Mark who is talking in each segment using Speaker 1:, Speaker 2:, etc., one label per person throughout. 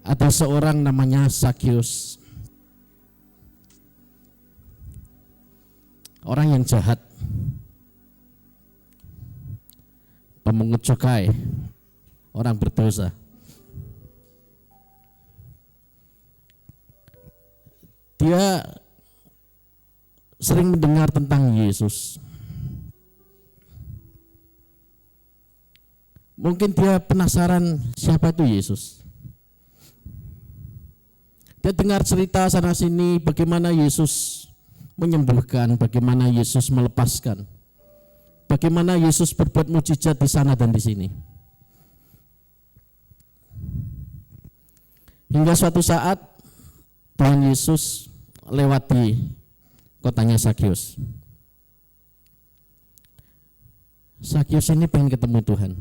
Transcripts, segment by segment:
Speaker 1: Ada seorang namanya Zakheus, orang yang jahat, pemungut cukai, orang berdosa. Dia sering mendengar tentang Yesus. Mungkin dia penasaran siapa itu Yesus. Dia dengar cerita sana sini bagaimana Yesus menyembuhkan, bagaimana Yesus melepaskan, bagaimana Yesus berbuat mukjizat di sana dan di sini. Hingga suatu saat Tuhan Yesus lewat di kotanya Zakheus. Zakheus ini pengen ketemu Tuhan.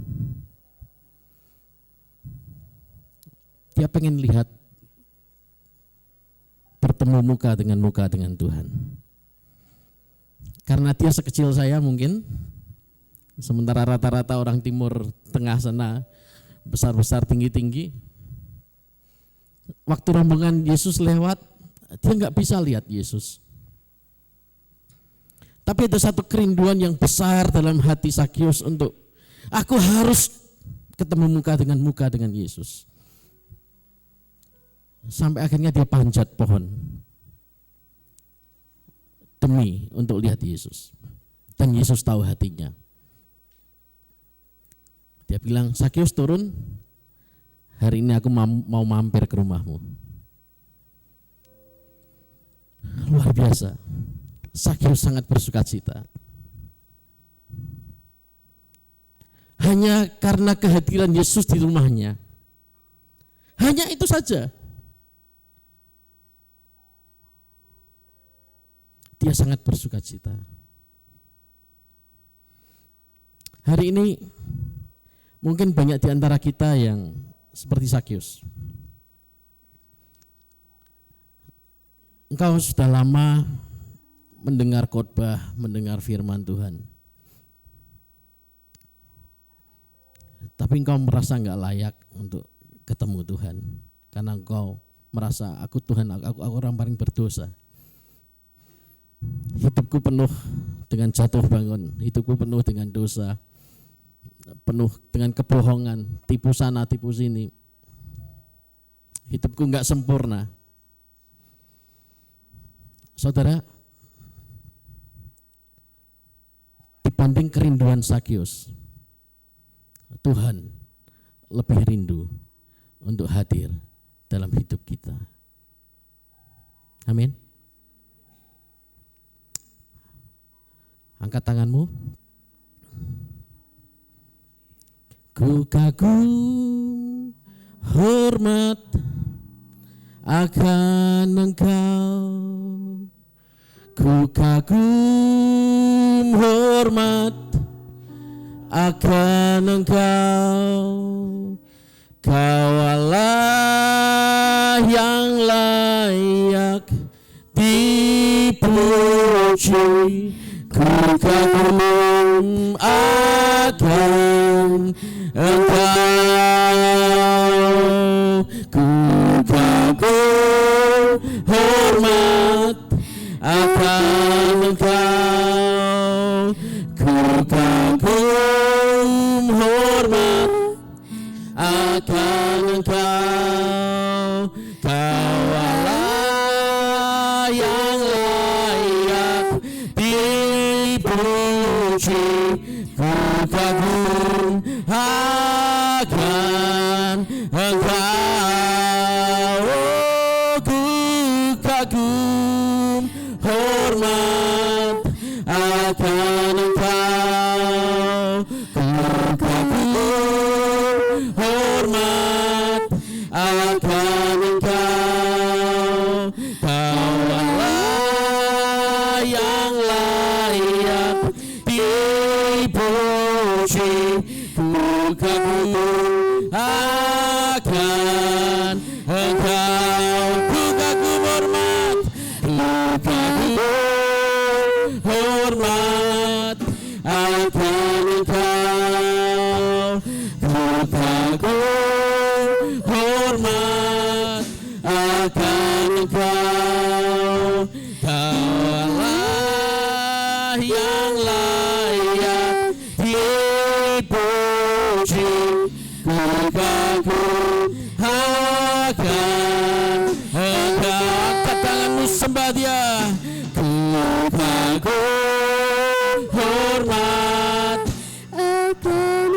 Speaker 1: Dia pengen lihat, bertemu muka dengan Tuhan. Karena dia sekecil saya mungkin, sementara rata-rata orang Timur Tengah sana besar-besar, tinggi-tinggi. Waktu rombongan Yesus lewat, dia nggak bisa lihat Yesus. Tapi ada satu kerinduan yang besar dalam hati Zakheus untuk, aku harus ketemu muka dengan Yesus. Sampai akhirnya dia panjat pohon demi untuk lihat Yesus. Dan Yesus tahu hatinya. Dia bilang, Zakheus turun, hari ini aku mau mampir ke rumahmu. Luar biasa. Zakheus sangat bersukacita. Hanya karena kehadiran Yesus di rumahnya. Hanya itu saja. Dia sangat bersukacita. Hari ini mungkin banyak di antara kita yang seperti Zakheus. Engkau sudah lama mendengar khotbah, mendengar firman Tuhan. Tapi engkau merasa enggak layak untuk ketemu Tuhan. Karena engkau merasa, aku Tuhan, aku orang paling berdosa. Hidupku penuh dengan jatuh bangun, hidupku penuh dengan dosa, penuh dengan kebohongan, tipu sana, tipu sini. Hidupku enggak sempurna. Saudara, dibanding kerinduan Zakheus, Tuhan lebih rindu untuk hadir dalam hidup kita. Amin. Angkat tanganmu. Ku kagum hormat akan Engkau. Ku kagum hormat akan Engkau. Kau Allah yang layak dipuji. Ku kagum akan Engkau. Ku kagum hormat akan Engkau. Ku kagum hormat akan Engkau. Kau Allah yang layak dipuji. Ku kagum akan Engkau. Ku kagum hormat akan Engkau. Ku kagum hormat akan Engkau. Kau Allah yang layak dipuji. Ku kagum akan Engkau. Ku kagum hormat, ku kagum hormat akan Engkau. Ku kagum hormat akan Engkau, Kau Allah yang layak dipuji. Ku kagum akan Engkau. Angkat tanganmu, sembah Dia. Ku kagum hormat akan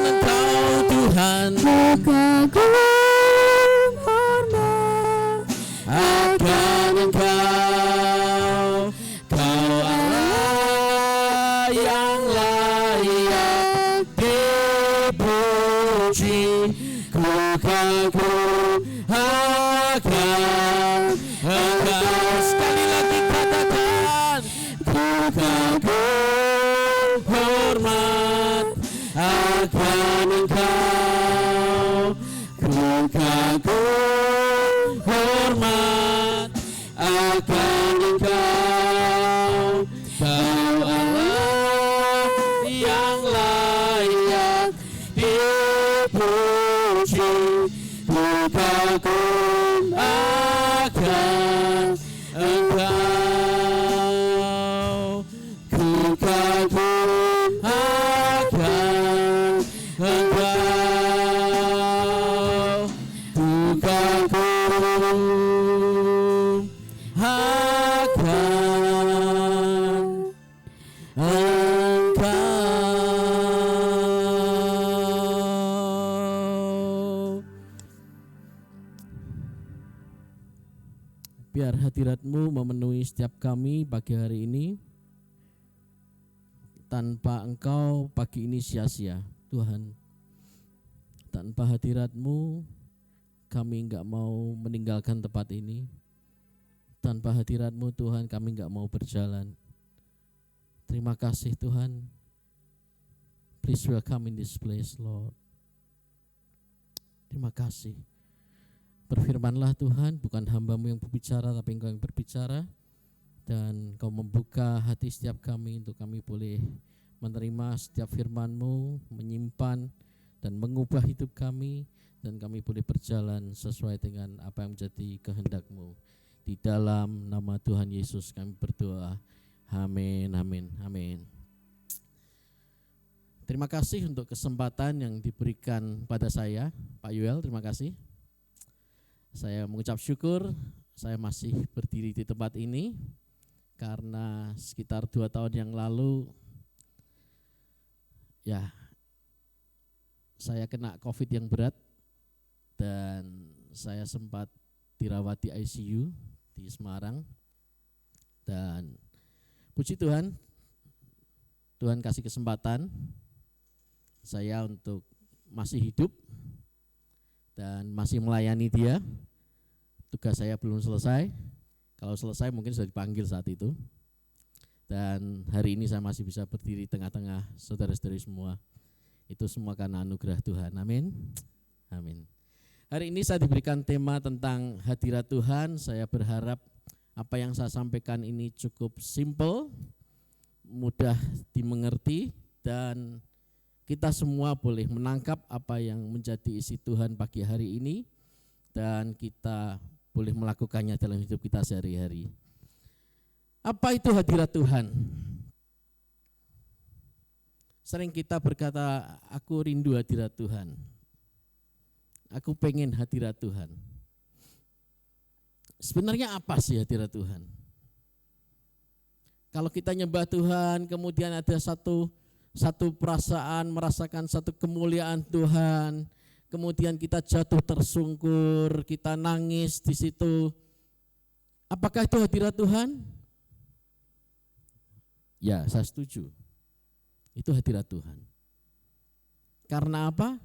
Speaker 1: Engkau Tuhan. Ku kagum hormat akan Engkau, Kau Allah yang layak dipuji. Ku kagum akan Engkau. Sekali lagi katakan, ku kagum hormat akan Engkau, ku kagum hormat akan Engkau, Kau Allah yang layak dipuji. Ku kagum akan Engkau, ku kagum akan Engkau, ku kagum akan Engkau. Biar hadirat-Mu memenuhi setiap kami pagi hari ini. Tanpa Engkau pagi ini sia-sia, Tuhan. Tanpa hadirat-Mu kami enggak mau meninggalkan tempat ini. Tanpa hadirat-Mu Tuhan kami enggak mau berjalan. Terima kasih Tuhan. Please welcome in this place, Lord. Terima kasih. Berfirmanlah Tuhan, bukan hamba-Mu yang berbicara, tapi Engkau yang berbicara. Dan Kau membuka hati setiap kami untuk kami boleh menerima setiap firman-Mu, menyimpan dan mengubah hidup kami, dan kami boleh berjalan sesuai dengan apa yang menjadi kehendak-Mu. Di dalam nama Tuhan Yesus kami berdoa. Amin, amin, amin. Terima kasih untuk kesempatan yang diberikan pada saya, Pak Yuel, terima kasih. Saya mengucap syukur saya masih berdiri di tempat ini karena sekitar 2 tahun yang lalu ya saya kena COVID yang berat dan saya sempat dirawat di ICU di Semarang. Dan puji Tuhan, Tuhan kasih kesempatan saya untuk masih hidup dan masih melayani Dia. Tugas saya belum selesai. Kalau selesai mungkin sudah dipanggil saat itu. Dan hari ini saya masih bisa berdiri tengah-tengah saudara-saudari semua. Itu semua karena anugerah Tuhan. Amin. Amin. Hari ini saya diberikan tema tentang hadirat Tuhan. Saya berharap apa yang saya sampaikan ini cukup simple, mudah dimengerti, dan kita semua boleh menangkap apa yang menjadi isi Tuhan pagi hari ini, dan kita boleh melakukannya dalam hidup kita sehari-hari. Apa itu hadirat Tuhan? Sering kita berkata, aku rindu hadirat Tuhan. Aku pengen hadirat Tuhan. Sebenarnya apa sih hadirat Tuhan? Kalau kita nyembah Tuhan, kemudian ada satu perasaan, merasakan satu kemuliaan Tuhan, kemudian kita jatuh tersungkur, kita nangis di situ. Apakah itu hadirat Tuhan? Ya, saya setuju. Itu hadirat Tuhan. Karena apa?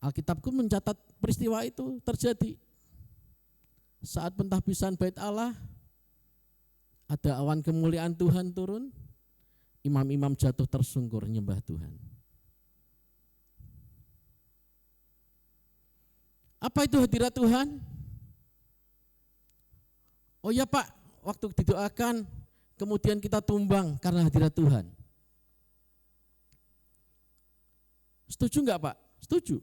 Speaker 1: Alkitabku mencatat peristiwa itu terjadi. Saat pentahbisan Bait Allah, ada awan kemuliaan Tuhan turun, imam-imam jatuh tersungkur menyembah Tuhan. Apa itu hadirat Tuhan? Oh ya Pak, waktu didoakan, kemudian kita tumbang karena hadirat Tuhan. Setuju enggak Pak? Setuju.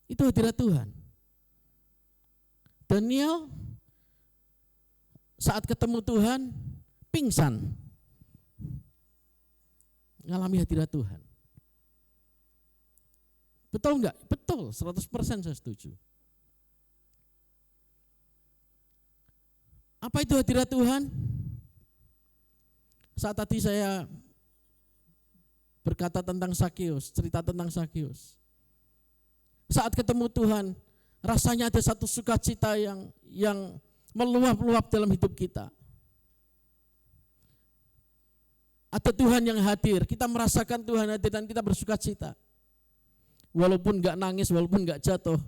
Speaker 1: Itu hadirat Tuhan. Daniel saat ketemu Tuhan pingsan, ngalami hadirat Tuhan. Betul enggak? Betul, 100% saya setuju. Apa itu hadirat Tuhan? Saat tadi saya berkata tentang Sakeus, cerita tentang Sakeus. Saat ketemu Tuhan, rasanya ada satu sukacita yang meluap-luap dalam hidup kita. Ada Tuhan yang hadir, kita merasakan Tuhan hadir dan kita bersukacita. Walaupun enggak nangis, walaupun enggak jatuh.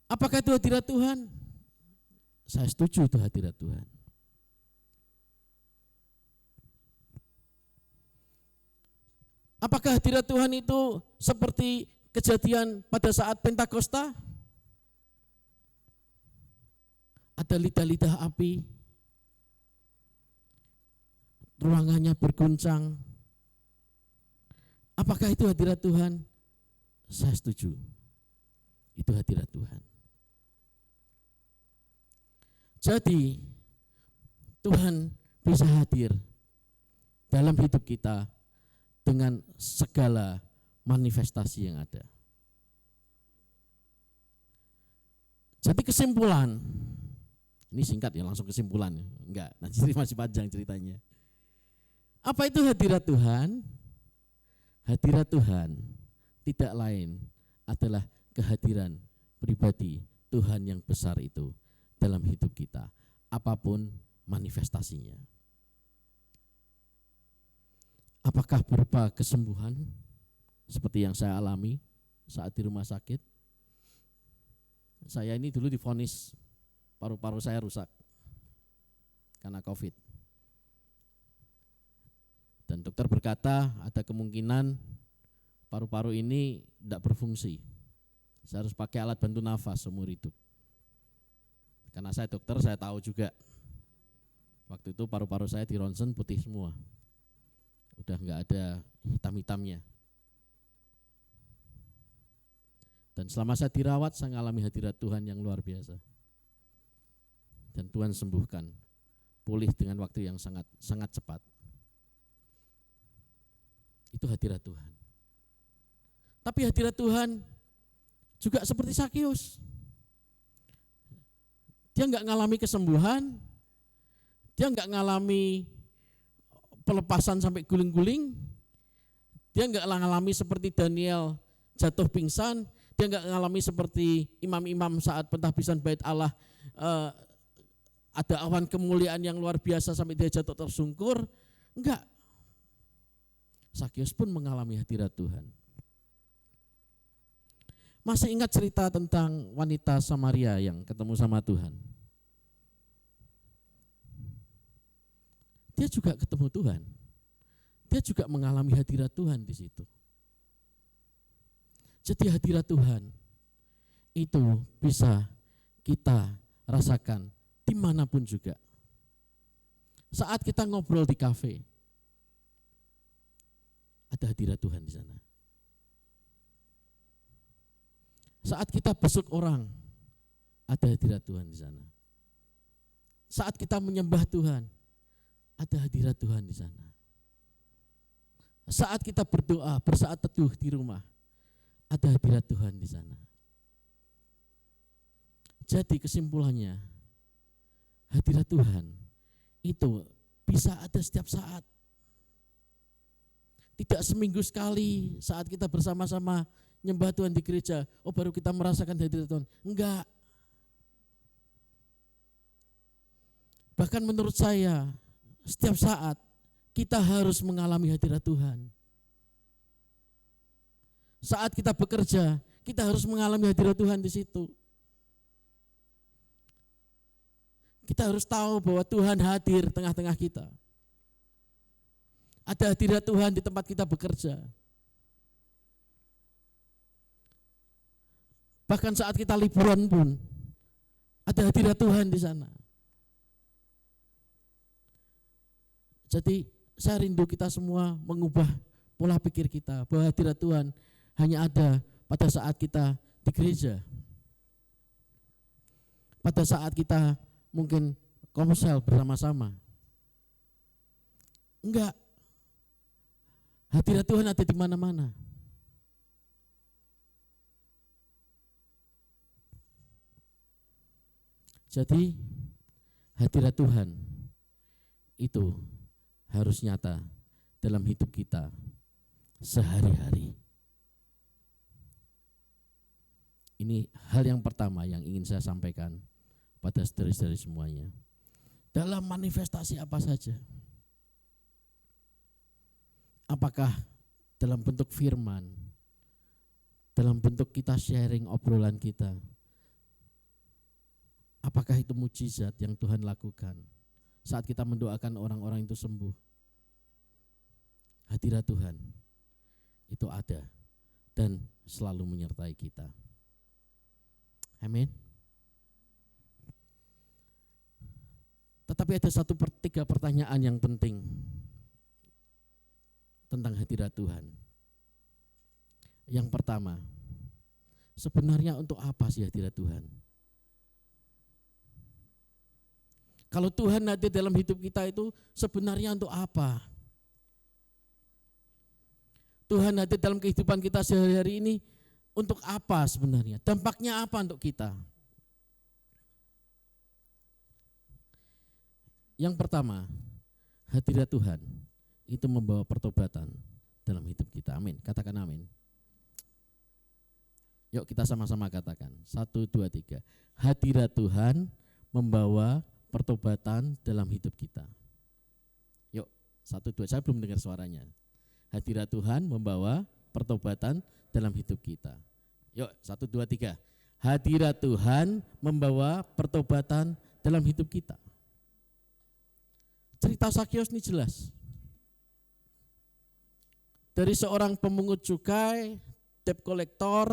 Speaker 1: Apakah itu hadirat Tuhan? Saya setuju itu hadirat Tuhan. Apakah hadirat Tuhan itu seperti kejadian pada saat Pentakosta? Ada lidah-lidah api, ruangannya berguncang. Apakah itu hadirat Tuhan? Saya setuju. Itu hadirat Tuhan. Jadi Tuhan bisa hadir dalam hidup kita dengan segala manifestasi yang ada. Jadi kesimpulan, ini singkat ya, langsung kesimpulan. Enggak, nanti masih panjang ceritanya. Apa itu hadirat Tuhan? Hadirat Tuhan tidak lain adalah kehadiran pribadi Tuhan yang besar itu dalam hidup kita, apapun manifestasinya. Apakah berupa kesembuhan seperti yang saya alami saat di rumah sakit? Saya ini dulu divonis paru-paru saya rusak karena COVID. Dan dokter berkata ada kemungkinan paru-paru ini tidak berfungsi. Saya harus pakai alat bantu nafas seumur hidup. Karena saya dokter, saya tahu juga. Waktu itu paru-paru saya di ronsen putih semua. Udah enggak ada hitam-hitamnya. Dan selama saya dirawat, saya mengalami hadirat Tuhan yang luar biasa. Dan Tuhan sembuhkan, pulih dengan waktu yang sangat cepat. Itu hadirat Tuhan. Tapi hadirat Tuhan juga seperti Sakeus. Dia enggak ngalami kesembuhan, dia enggak ngalami pelepasan sampai guling-guling, dia enggak ngalami seperti Daniel jatuh pingsan, dia enggak ngalami seperti imam-imam saat pentahbisan bait Allah, ada awan kemuliaan yang luar biasa sampai dia jatuh tersungkur. Enggak. Sakeus pun mengalami hadirat Tuhan. Masih ingat cerita tentang wanita Samaria yang ketemu sama Tuhan? Dia juga ketemu Tuhan. Dia juga mengalami hadirat Tuhan di situ. Jadi hadirat Tuhan itu bisa kita rasakan dimanapun juga. Saat kita ngobrol di kafe, ada hadirat Tuhan di sana. Saat kita besuk orang, ada hadirat Tuhan di sana. Saat kita menyembah Tuhan, ada hadirat Tuhan di sana. Saat kita berdoa, bersaat teduh di rumah, ada hadirat Tuhan di sana. Jadi kesimpulannya, hadirat Tuhan itu bisa ada setiap saat. Tidak seminggu sekali saat kita bersama-sama nyembah Tuhan di gereja, oh baru kita merasakan hadirat Tuhan. Enggak. Bahkan menurut saya, setiap saat kita harus mengalami hadirat Tuhan. Saat kita bekerja, kita harus mengalami hadirat Tuhan di situ. Kita harus tahu bahwa Tuhan hadir tengah-tengah kita. Ada hadirat Tuhan di tempat kita bekerja. Bahkan saat kita liburan pun, ada hadirat Tuhan di sana. Jadi saya rindu kita semua mengubah pola pikir kita bahwa hadirat Tuhan hanya ada pada saat kita di gereja. pada saat kita mungkin komsel bersama-sama. Enggak. Hadirat Tuhan ada di mana-mana. Jadi hadirat Tuhan itu harus nyata dalam hidup kita sehari-hari. Ini hal yang pertama yang ingin saya sampaikan pada saudara-saudari semuanya. Dalam manifestasi apa saja? Apakah dalam bentuk firman, dalam bentuk kita sharing obrolan kita? Apakah itu mujizat yang Tuhan lakukan saat kita mendoakan orang-orang itu sembuh? Hadirat Tuhan itu ada dan selalu menyertai kita. Amin. Tetapi ada tiga pertanyaan yang penting tentang hadirat Tuhan. Yang pertama, sebenarnya untuk apa sih hadirat Tuhan? Kalau Tuhan hadir dalam hidup kita itu sebenarnya untuk apa? Tuhan hadir dalam kehidupan kita sehari-hari ini untuk apa sebenarnya? Dampaknya apa untuk kita? Yang pertama, hadirat Tuhan itu membawa pertobatan dalam hidup kita. Amin. Katakan amin. Yuk kita sama-sama katakan. 1, 2, 3. Hadirat Tuhan membawa pertobatan dalam hidup kita. Yuk, 1, 2, saya belum dengar suaranya. Hadirat Tuhan membawa pertobatan dalam hidup kita. Yuk, 1, 2, 3. Hadirat Tuhan membawa pertobatan dalam hidup kita. Cerita Sakius ini jelas. Dari seorang pemungut cukai, debt collector,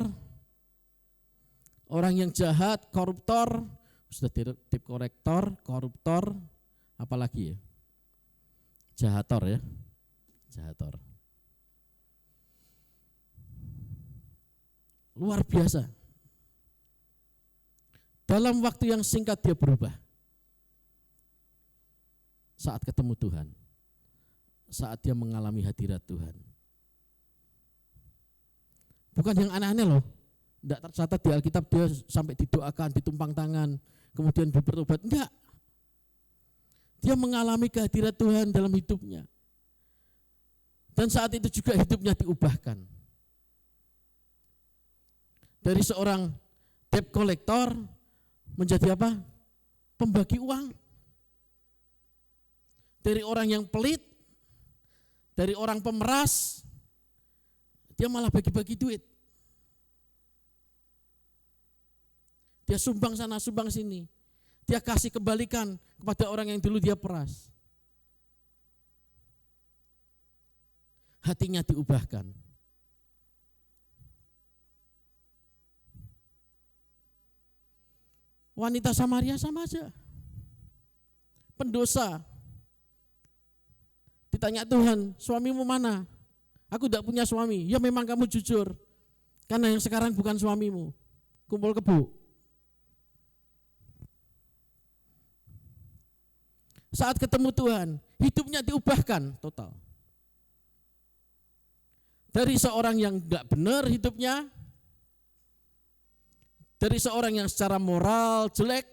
Speaker 1: orang yang jahat, koruptor, sudah debt collector, koruptor, apalagi ya? Jahator ya, jahator. Luar biasa. Dalam waktu yang singkat dia berubah. Saat ketemu Tuhan, saat dia mengalami hadirat Tuhan. Bukan yang aneh-aneh loh. Tidak tercatat di Alkitab dia sampai didoakan, ditumpang tangan, kemudian bertobat. Enggak. Dia mengalami kehadirat Tuhan dalam hidupnya. Dan saat itu juga hidupnya diubahkan. Dari seorang debt collector menjadi apa? Pembagi uang. Dari orang yang pelit, dari orang pemeras, dia malah bagi-bagi duit. Dia sumbang sana, sumbang sini. Dia kasih kembalikan kepada orang yang dulu dia peras. Hatinya diubahkan. Wanita Samaria sama aja. Pendosa. Ditanya Tuhan, suamimu mana? Aku tidak punya suami. Ya memang kamu jujur. Karena yang sekarang bukan suamimu. Kumpul kebo. Saat ketemu Tuhan, hidupnya diubahkan total. Dari seorang yang enggak benar hidupnya, dari seorang yang secara moral jelek,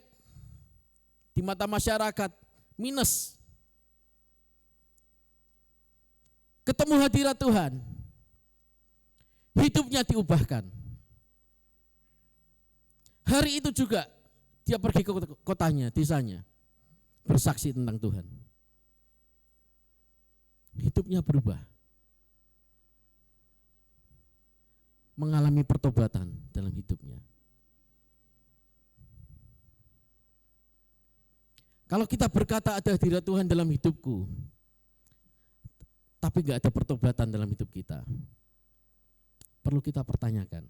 Speaker 1: di mata masyarakat minus, ketemu hadirat Tuhan, hidupnya diubahkan. Hari itu juga dia pergi ke kotanya, desanya, bersaksi tentang Tuhan. Hidupnya berubah. Mengalami pertobatan dalam hidupnya. Kalau kita berkata ada hadirat Tuhan dalam hidupku, tapi enggak ada pertobatan dalam hidup kita, perlu kita pertanyakan,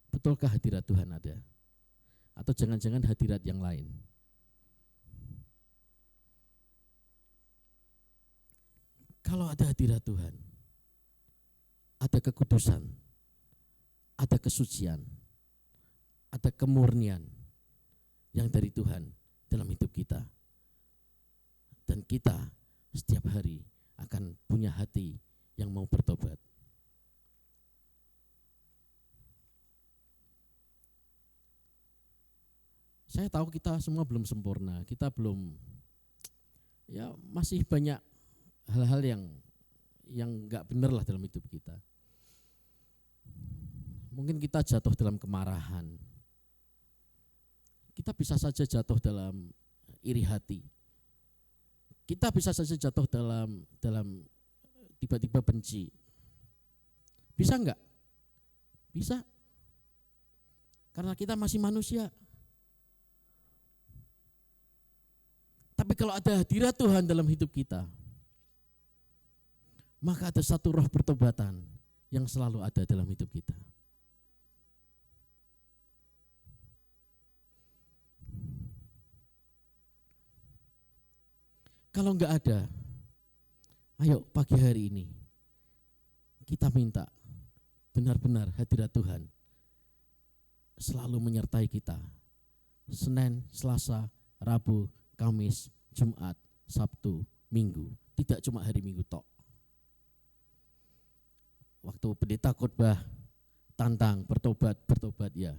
Speaker 1: betulkah hadirat Tuhan ada? Atau jangan-jangan hadirat yang lain? Kalau ada hadirat Tuhan, ada kekudusan, ada kesucian, ada kemurnian, yang dari Tuhan dalam hidup kita. Dan kita setiap hari akan punya hati yang mau bertobat. Saya tahu kita semua belum sempurna, kita belum, ya masih banyak hal-hal yang nggak benar lah dalam hidup kita. Mungkin kita jatuh dalam kemarahan, kita bisa saja jatuh dalam iri hati, kita bisa saja jatuh dalam tiba-tiba benci. Bisa enggak? Bisa. Karena kita masih manusia. Tapi kalau ada hadirat Tuhan dalam hidup kita, maka ada satu roh pertobatan yang selalu ada dalam hidup kita. Kalau enggak ada, ayo pagi hari ini kita minta benar-benar hadirat Tuhan selalu menyertai kita. Senin, Selasa, Rabu, Kamis, Jumat, Sabtu, Minggu. Tidak cuma hari Minggu tok. Waktu pendeta khotbah tantang bertobat ya.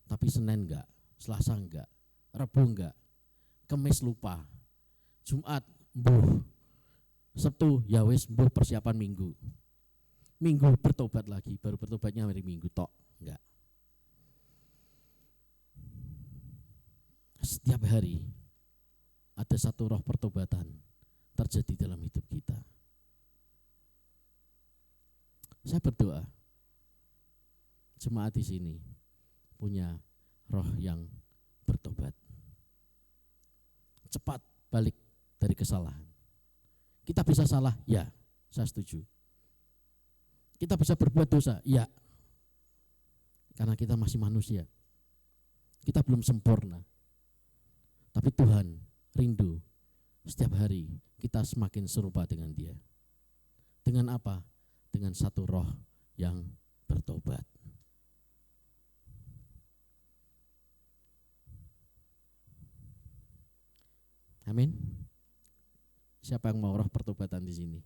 Speaker 1: Tapi Senin enggak, Selasa enggak, Rabu enggak, Kamis lupa, Jumat mbuh, Sabtu ya wis mbuh persiapan Minggu. Minggu bertobat lagi, baru bertobatnya hari Minggu tok, enggak. Setiap hari ada satu roh pertobatan terjadi dalam hidup kita. Saya berdoa jemaat di sini punya roh yang bertobat. Cepat balik dari kesalahan. Kita bisa salah, ya, saya setuju. Kita bisa berbuat dosa, ya. Karena kita masih manusia. Kita belum sempurna. Tapi Tuhan rindu setiap hari kita semakin serupa dengan Dia. Dengan apa? Dengan satu roh yang bertobat. Amin. Siapa yang mau roh pertobatan di sini?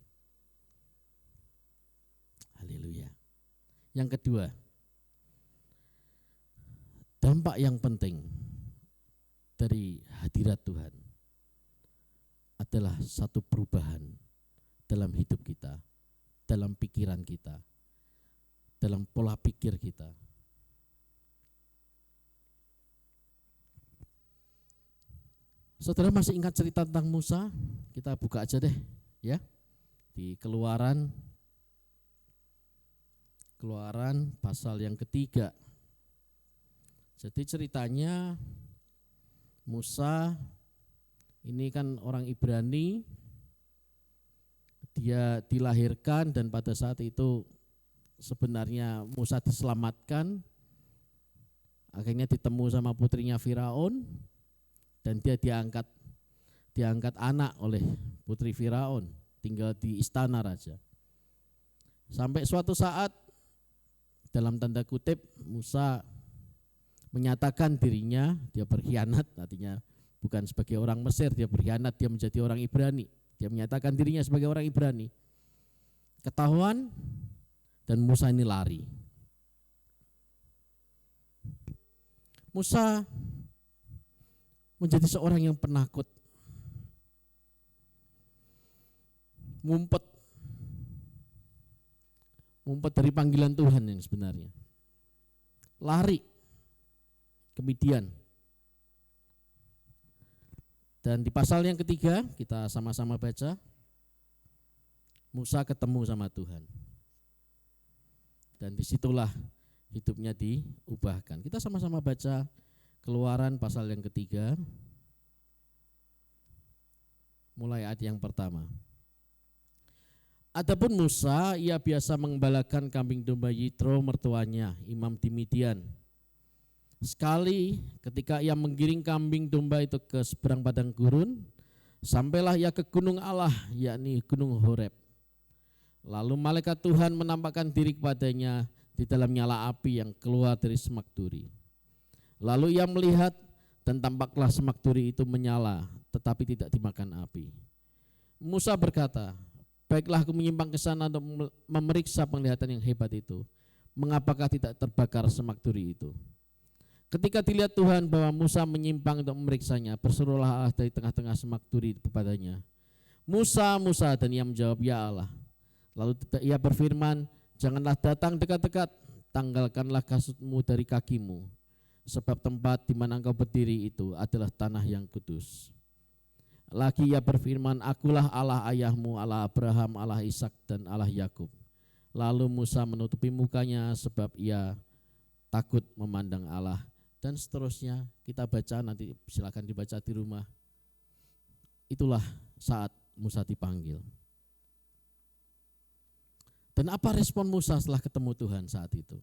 Speaker 1: Haleluya. Yang kedua, dampak yang penting dari hadirat Tuhan adalah satu perubahan dalam hidup kita, dalam pikiran kita, dalam pola pikir kita. Saudara masih ingat cerita tentang Musa? Kita buka aja deh ya. Di Keluaran pasal yang ketiga. Jadi ceritanya Musa ini kan orang Ibrani, dia dilahirkan dan pada saat itu sebenarnya Musa diselamatkan, akhirnya ditemu sama putrinya Firaun dan dia diangkat anak oleh putri Firaun, tinggal di istana raja. Sampai suatu saat dalam tanda kutip Musa menyatakan dirinya, dia berkhianat, artinya bukan sebagai orang Mesir, dia berkhianat, dia menjadi orang Ibrani. Dia menyatakan dirinya sebagai orang Ibrani. Ketahuan dan Musa ini lari. Musa menjadi seorang yang penakut. Ngumpet dari panggilan Tuhan yang sebenarnya. Lari ke Midian. Dan di pasal yang ketiga kita sama-sama baca, Musa ketemu sama Tuhan. Dan disitulah hidupnya diubahkan. Kita sama-sama baca Keluaran pasal yang ketiga, mulai ayat yang pertama. Adapun Musa, ia biasa mengembalakan kambing domba Yitro mertuanya, imam di Midian. Sekali ketika ia menggiring kambing domba itu ke seberang padang gurun, sampailah ia ke gunung Allah, yakni gunung Horeb. Lalu malaikat Tuhan menampakkan diri kepadanya di dalam nyala api yang keluar dari semak duri. Lalu ia melihat dan tampaklah semak duri itu menyala tetapi tidak dimakan api. Musa berkata, baiklah aku menyimpang ke sana untuk memeriksa penglihatan yang hebat itu. Mengapakah tidak terbakar semak duri itu? Ketika dilihat Tuhan bahwa Musa menyimpang untuk memeriksanya, berserulah Allah dari tengah-tengah semak duri kepadanya, Musa, Musa, dan ia menjawab, ya Allah. Lalu ia berfirman, janganlah datang dekat-dekat, tanggalkanlah kasutmu dari kakimu, sebab tempat di mana engkau berdiri itu adalah tanah yang kudus. Lagi ia berfirman, akulah Allah ayahmu, Allah Abraham, Allah Ishak, dan Allah Yakub. Lalu Musa menutupi mukanya sebab ia takut memandang Allah. Dan seterusnya kita baca, nanti silakan dibaca di rumah. Itulah saat Musa dipanggil. Dan apa respon Musa setelah ketemu Tuhan saat itu?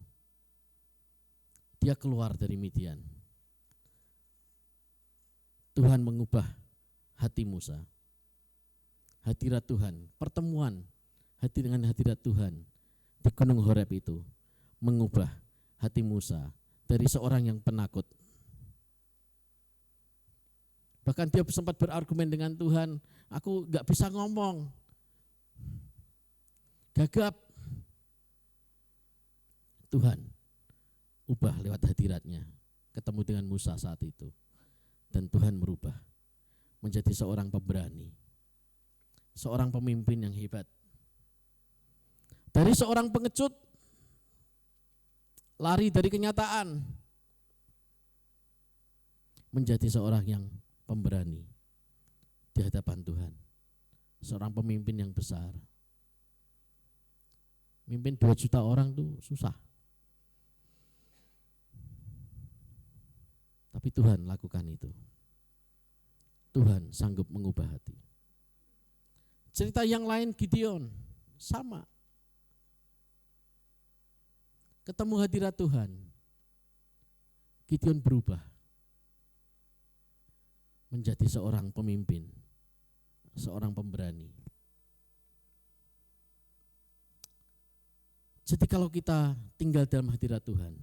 Speaker 1: Dia keluar dari Midian. Tuhan mengubah hati Musa. Hadirat Tuhan, pertemuan hati dengan hadirat Tuhan di Gunung Horeb itu mengubah hati Musa dari seorang yang penakut. Bahkan dia sempat berargumen dengan Tuhan, aku gak bisa ngomong, gagap. Tuhan ubah lewat hadiratnya, ketemu dengan Musa saat itu. Dan Tuhan merubah menjadi seorang pemberani, seorang pemimpin yang hebat. Dari seorang pengecut, lari dari kenyataan, menjadi seorang yang pemberani di hadapan Tuhan. Seorang pemimpin yang besar. Mimpin 2 juta orang tuh susah. Tapi Tuhan lakukan itu. Tuhan sanggup mengubah hati. Cerita yang lain Gideon, sama. Ketemu hadirat Tuhan, Gideon berubah menjadi seorang pemimpin, seorang pemberani. Jadi kalau kita tinggal dalam hadirat Tuhan,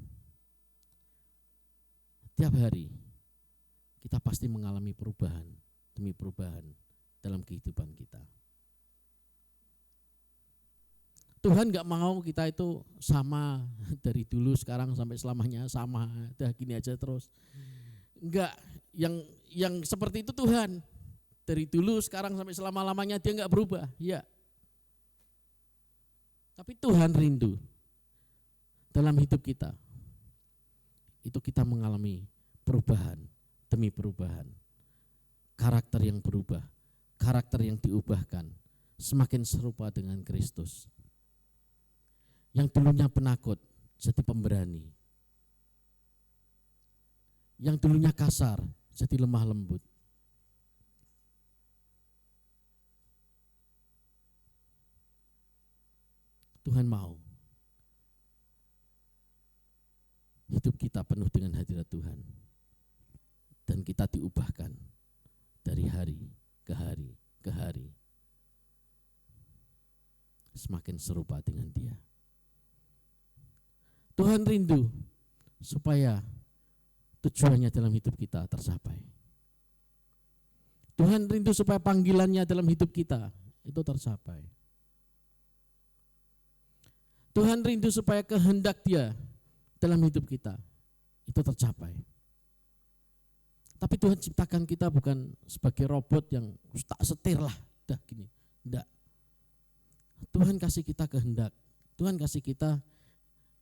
Speaker 1: tiap hari kita pasti mengalami perubahan demi perubahan dalam kehidupan kita. Tuhan gak mau kita itu sama dari dulu sekarang sampai selamanya sama, dah gini aja terus. Enggak, yang seperti itu Tuhan. Dari dulu sekarang sampai selama-lamanya dia enggak berubah, ya. Tapi Tuhan rindu dalam hidup kita. Itu kita mengalami perubahan demi perubahan. Karakter yang berubah, karakter yang diubahkan, semakin serupa dengan Kristus. Yang dulunya penakut jadi pemberani. Yang dulunya kasar jadi lemah lembut. Tuhan mau hidup kita penuh dengan hadirat Tuhan. Dan kita diubahkan dari hari ke hari ke hari. Semakin serupa dengan Dia. Tuhan rindu supaya tujuannya dalam hidup kita tercapai. Tuhan rindu supaya panggilannya dalam hidup kita itu tercapai. Tuhan rindu supaya kehendak Dia dalam hidup kita itu tercapai. Tapi Tuhan ciptakan kita bukan sebagai robot yang tak setir lah, dah gini. Enggak. Tuhan kasih kita kehendak. Tuhan kasih kita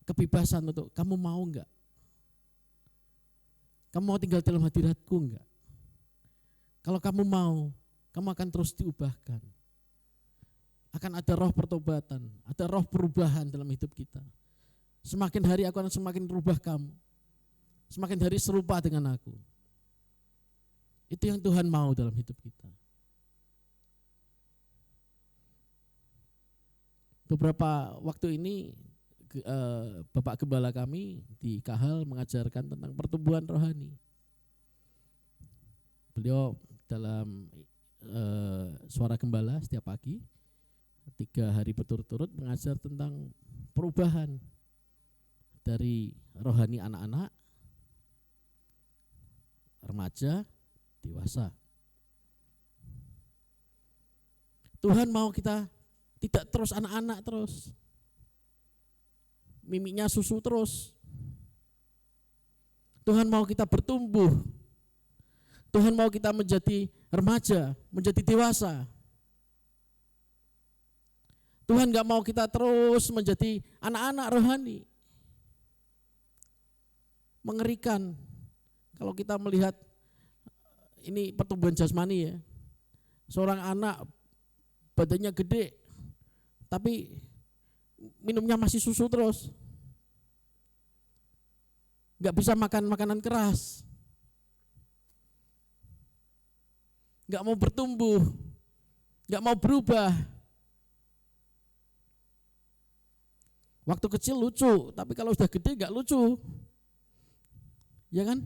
Speaker 1: kebebasan untuk kamu mau enggak? Kamu mau tinggal dalam hadiratku enggak? Kalau kamu mau, kamu akan terus diubahkan. Akan ada roh pertobatan, ada roh perubahan dalam hidup kita. Semakin hari aku akan semakin merubah kamu. Semakin hari serupa dengan aku. Itu yang Tuhan mau dalam hidup kita. Beberapa waktu ini Bapak Gembala kami di Kahal mengajarkan tentang pertumbuhan rohani. Beliau dalam Suara Gembala setiap pagi 3 hari berturut-turut mengajar tentang perubahan dari rohani anak-anak, remaja, remaja, dewasa. Tuhan mau kita tidak terus anak-anak terus. Mimiknya susu terus. Tuhan mau kita bertumbuh. Tuhan mau kita menjadi remaja, menjadi dewasa. Tuhan gak mau kita terus menjadi anak-anak rohani. Mengerikan kalau kita melihat ini pertumbuhan jasmani ya. Seorang anak badannya gede, tapi minumnya masih susu terus. Gak bisa makan makanan keras. Gak mau bertumbuh, gak mau berubah. Waktu kecil lucu, tapi kalau sudah gede gak lucu. Ya kan?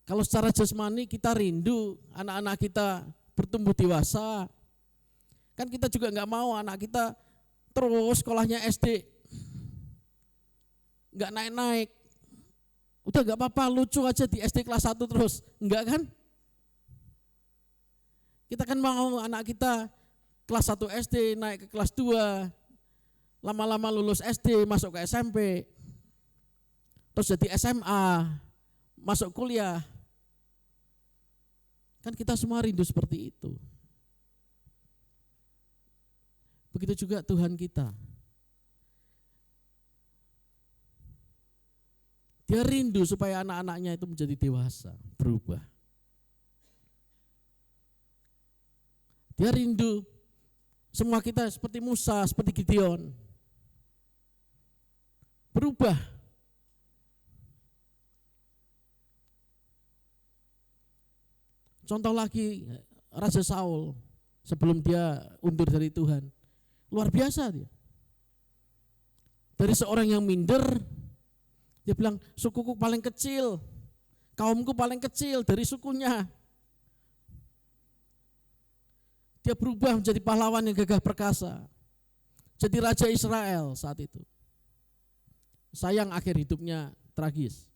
Speaker 1: Kalau secara jasmani kita rindu anak-anak kita bertumbuh dewasa. Kan kita juga gak mau anak kita terus sekolahnya SD. Gak naik-naik. Udah gak apa-apa, lucu aja di SD kelas 1 terus. Enggak kan? Kita kan mau anak kita kelas 1 SD naik ke kelas 2. Lama-lama lulus SD masuk ke SMP. Terus jadi SMA, masuk kuliah. Kan kita semua rindu seperti itu. Begitu juga Tuhan kita. Dia rindu supaya anak-anaknya itu menjadi dewasa, berubah. Dia rindu semua kita seperti Musa, seperti Gideon. Berubah. Contoh lagi Raja Saul sebelum dia undur dari Tuhan. Luar biasa dia. Dari seorang yang minder, dia bilang sukuku paling kecil, kaumku paling kecil dari sukunya. Dia berubah menjadi pahlawan yang gagah perkasa. Jadi Raja Israel saat itu. Sayang akhir hidupnya tragis.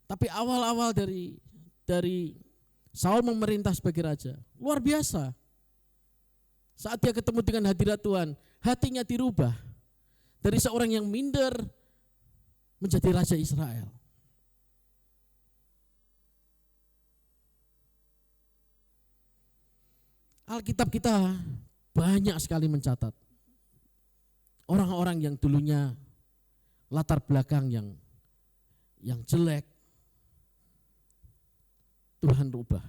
Speaker 1: Tapi awal-awal dari Saul memerintah sebagai raja, luar biasa. Saat dia ketemu dengan hadirat Tuhan, hatinya dirubah. Dari seorang yang minder menjadi Raja Israel. Alkitab kita banyak sekali mencatat orang-orang yang dulunya latar belakang yang jelek, Tuhan rubah.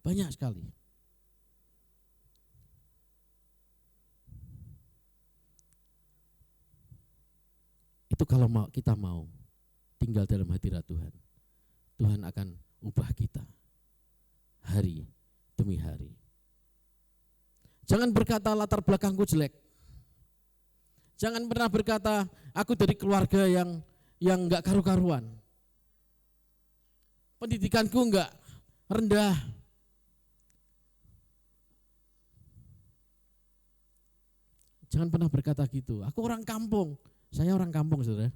Speaker 1: Banyak sekali. Itu kalau kita mau tinggal dalam hadirat Tuhan, Tuhan akan ubah kita hari demi hari. Jangan berkata latar belakangku jelek. Jangan pernah berkata aku dari keluarga yang enggak karu-karuan. Pendidikanku enggak rendah. Jangan pernah berkata gitu. Aku orang kampung. Saya orang kampung, saudara.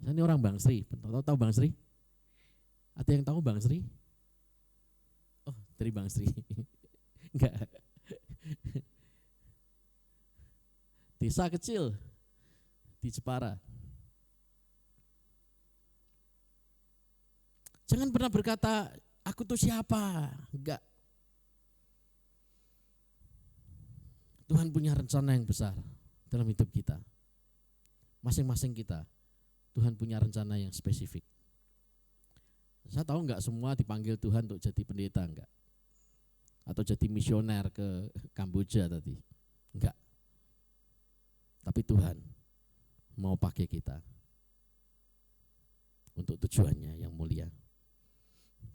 Speaker 1: Saya ini orang Bang Sri. Tahu Bang Sri? Ada yang tahu Bang Sri? Oh, dari Bang Sri. Enggak. Desa kecil di Jepara. Jangan pernah berkata, aku tuh siapa? Enggak. Tuhan punya rencana yang besar dalam hidup kita. Masing-masing kita, Tuhan punya rencana yang spesifik. Saya tahu enggak semua dipanggil Tuhan untuk jadi pendeta, enggak. Atau jadi misioner ke Kamboja tadi. Enggak. Tapi Tuhan mau pakai kita untuk tujuannya yang mulia.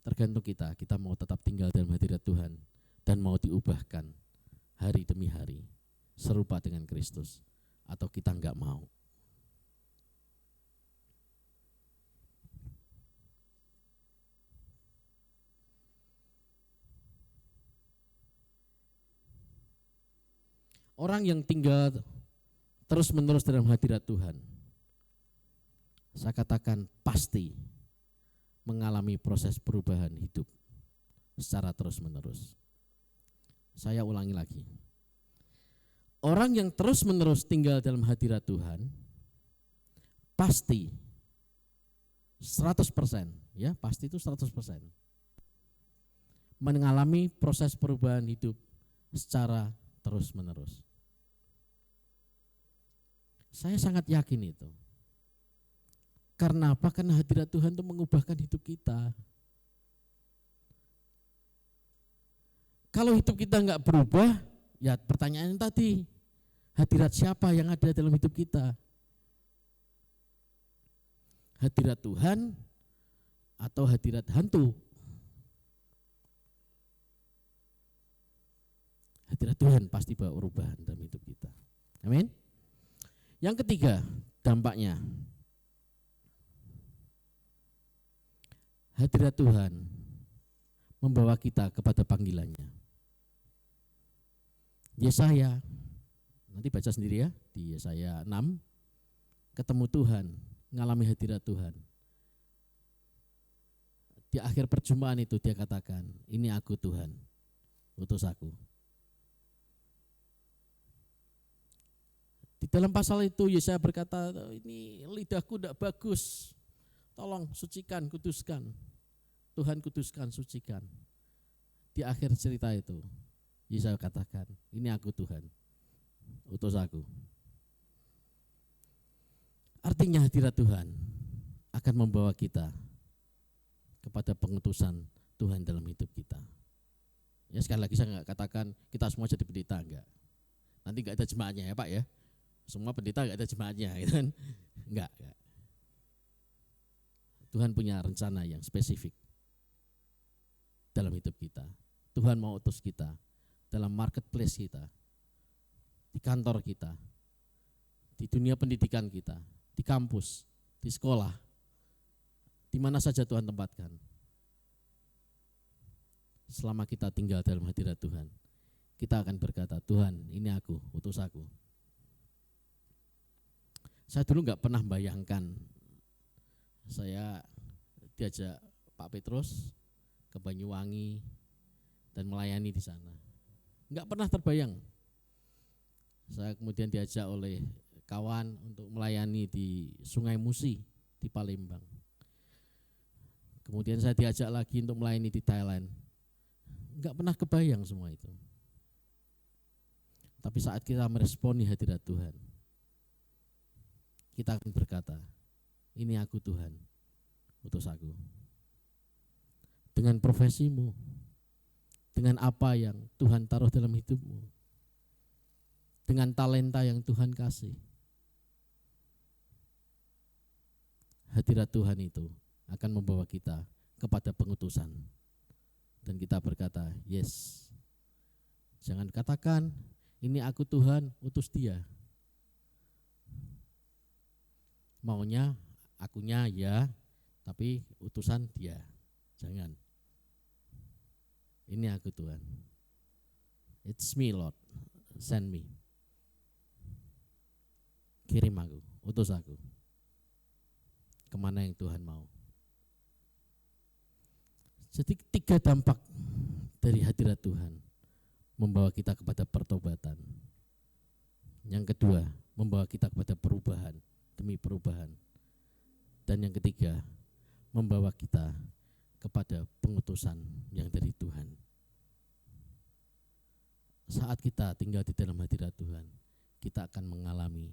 Speaker 1: Tergantung kita mau tetap tinggal dalam hadirat Tuhan dan mau diubahkan hari demi hari serupa dengan Kristus, atau kita enggak mau. Orang yang tinggal terus-menerus dalam hadirat Tuhan, Saya katakan pasti mengalami proses perubahan hidup secara terus-menerus. Saya ulangi lagi. Orang yang terus-menerus tinggal dalam hadirat Tuhan pasti 100%, ya, pasti itu 100%. Mengalami proses perubahan hidup secara terus-menerus. Saya sangat yakin itu. Karena apa? Karena hadirat Tuhan itu mengubahkan hidup kita. Kalau hidup kita enggak berubah, ya pertanyaan tadi, hadirat siapa yang ada dalam hidup kita? Hadirat Tuhan atau hadirat hantu? Hadirat Tuhan pasti bawa perubahan dalam hidup kita. Amin. Yang ketiga, dampaknya. Hadirat Tuhan membawa kita kepada panggilannya. Yesaya, nanti baca sendiri ya, di Yesaya 6, ketemu Tuhan, mengalami hadirat Tuhan. Di akhir perjumpaan itu dia katakan, ini aku Tuhan, utus aku. Di dalam pasal itu Yesaya berkata, ini lidahku tidak bagus, tolong sucikan, kuduskan. Tuhan kuduskan, sucikan. Di akhir cerita itu Yesaya katakan, ini aku Tuhan, utus aku. Artinya hadirat Tuhan akan membawa kita kepada pengutusan Tuhan dalam hidup kita. Ya, sekali lagi saya enggak katakan kita semua jadi pendeta, enggak. Nanti enggak ada jemaatnya ya Pak ya. Semua pendeta enggak ada jemaatnya, gitu kan? Enggak. Tuhan punya rencana yang spesifik dalam hidup kita. Tuhan mau utus kita dalam marketplace kita, di kantor kita, di dunia pendidikan kita, di kampus, di sekolah, di mana saja Tuhan tempatkan. Selama kita tinggal dalam hadirat Tuhan, kita akan berkata, Tuhan ini aku, utus aku. Saya dulu enggak pernah bayangkan saya diajak Pak Petrus ke Banyuwangi dan melayani di sana. Enggak pernah terbayang. Saya kemudian diajak oleh kawan untuk melayani di Sungai Musi di Palembang. Kemudian saya diajak lagi untuk melayani di Thailand. Enggak pernah kebayang semua itu. Tapi saat kita meresponi hadirat Tuhan, kita akan berkata, ini aku Tuhan, utus aku. Dengan profesimu, dengan apa yang Tuhan taruh dalam hidupmu, dengan talenta yang Tuhan kasih, hadirat Tuhan itu akan membawa kita kepada pengutusan. Dan kita berkata, yes. Jangan katakan, ini aku Tuhan, utus dia. Maunya, akunya ya, tapi utusan dia. Jangan. Ini aku Tuhan. It's me Lord, send me. Kirim aku, utus aku. Kemana yang Tuhan mau. Jadi 3 dampak dari hadirat Tuhan membawa kita kepada pertobatan. Yang kedua, membawa kita kepada perubahan demi perubahan. Dan yang ketiga, membawa kita kepada pengutusan yang dari Tuhan. Saat kita tinggal di dalam hadirat Tuhan, kita akan mengalami